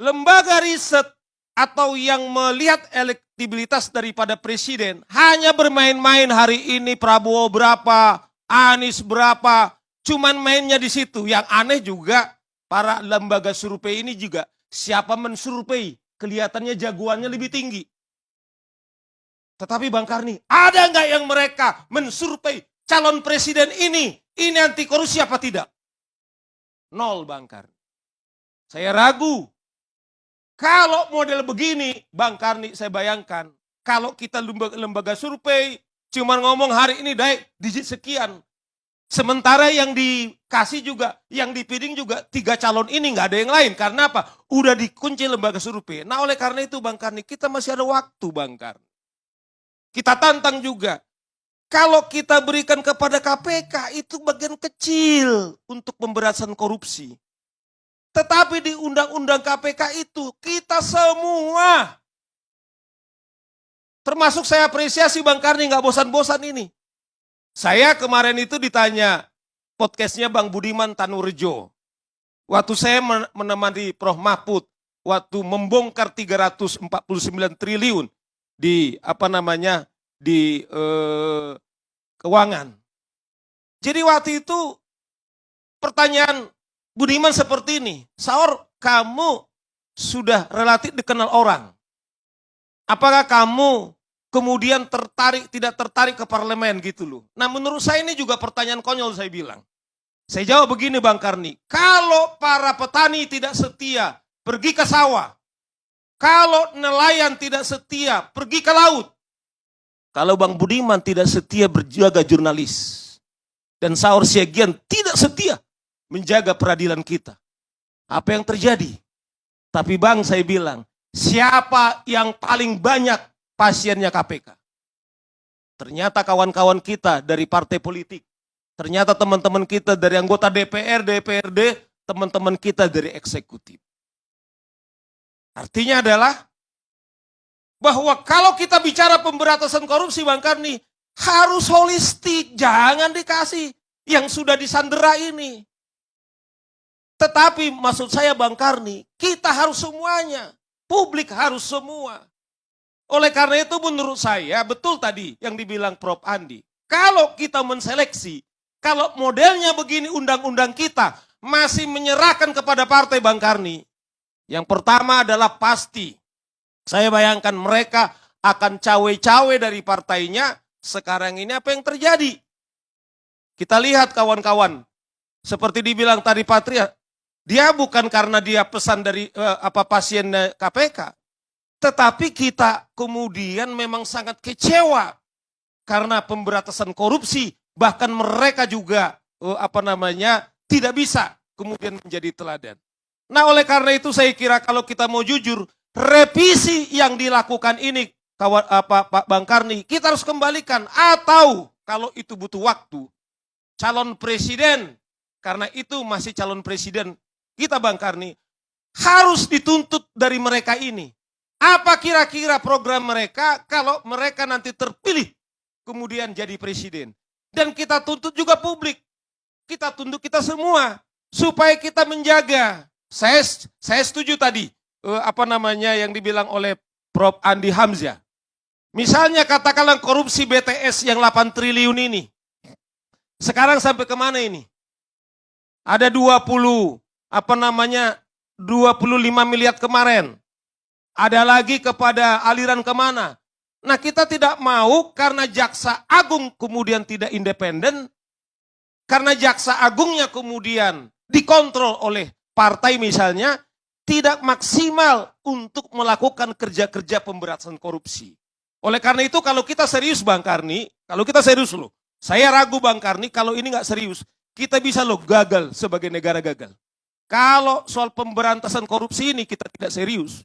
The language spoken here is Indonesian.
lembaga riset atau yang melihat elektabilitas daripada presiden hanya bermain-main hari ini Prabowo berapa, Anies berapa, cuman mainnya di situ. Yang aneh juga para lembaga survei ini juga siapa mensurvei kelihatannya jagoannya lebih tinggi. Tetapi Bang Karni, ada nggak yang mereka mensurvei calon presiden ini anti korupsi apa tidak? Nol Bang Karni. Saya ragu. Kalau model begini, Bang Karni saya bayangkan, kalau kita lembaga survei, cuma ngomong hari ini naik digit sekian. Sementara yang dikasih juga, yang dipilih juga 3 calon ini nggak ada yang lain. Karena apa? Udah dikunci lembaga survei. Nah oleh karena itu Bang Karni, kita masih ada waktu Bang Karni. Kita tantang juga. Kalau kita berikan kepada KPK itu bagian kecil untuk pemberantasan korupsi. Tetapi di undang-undang KPK itu kita semua, termasuk saya apresiasi Bang Karni nggak bosan-bosan ini. Saya kemarin itu ditanya podcastnya Bang Budiman Tanurejo. Waktu saya menemani Prof. Mahfud, waktu membongkar 349 triliun di di keuangan. Jadi waktu itu pertanyaan Budiman seperti ini, Saur, kamu sudah relatif dikenal orang. Apakah kamu kemudian tidak tertarik ke parlemen gitu loh. Nah menurut saya ini juga pertanyaan konyol saya bilang. Saya jawab begini Bang Karni, kalau para petani tidak setia pergi ke sawah. Kalau nelayan tidak setia pergi ke laut. Kalau Bang Budiman tidak setia berjaga jurnalis. Dan Saur Siagian tidak setia menjaga peradilan kita. Apa yang terjadi? Tapi Bang saya bilang, siapa yang paling banyak pasiennya KPK? Ternyata kawan-kawan kita dari partai politik. Ternyata teman-teman kita dari anggota DPR, DPRD, teman-teman kita dari eksekutif. Artinya adalah bahwa kalau kita bicara pemberantasan korupsi Bang Karni, harus holistik, jangan dikasih yang sudah disandera ini. Tetapi maksud saya Bang Karni, kita harus semuanya. Publik harus semua. Oleh karena itu menurut saya, betul tadi yang dibilang Prof. Andi. Kalau kita menseleksi, kalau modelnya begini undang-undang kita masih menyerahkan kepada partai Bang Karni. Yang pertama adalah pasti. Saya bayangkan mereka akan cawe-cawe dari partainya. Sekarang ini apa yang terjadi? Kita lihat kawan-kawan. Seperti dibilang tadi Patria. Dia bukan karena dia pesan dari pasien KPK. Tetapi kita kemudian memang sangat kecewa. Karena pemberantasan korupsi. Bahkan mereka juga tidak bisa kemudian menjadi teladan. Nah oleh karena itu saya kira kalau kita mau jujur. Revisi yang dilakukan ini Pak Bang Karni. Kita harus kembalikan. Atau kalau itu butuh waktu. Calon presiden. Karena itu masih calon presiden. Kita Bang Karni harus dituntut dari mereka ini. Apa kira-kira program mereka kalau mereka nanti terpilih kemudian jadi presiden. Dan kita tuntut juga publik. Kita tuntut kita semua supaya kita menjaga. Saya setuju tadi yang dibilang oleh Prof. Andi Hamzah. Misalnya katakanlah korupsi BTS yang 8 triliun ini. Sekarang sampai kemana ini? Ada 25 miliar kemarin. Ada lagi kepada aliran kemana? Nah kita tidak mau karena Jaksa Agung kemudian tidak independen. Karena Jaksa Agungnya kemudian dikontrol oleh partai misalnya. Tidak maksimal untuk melakukan kerja-kerja pemberantasan korupsi. Oleh karena itu kalau kita serius Bang Karni. Kalau kita serius loh. Saya ragu Bang Karni kalau ini nggak serius. Kita bisa loh gagal sebagai negara gagal. Kalau soal pemberantasan korupsi ini kita tidak serius,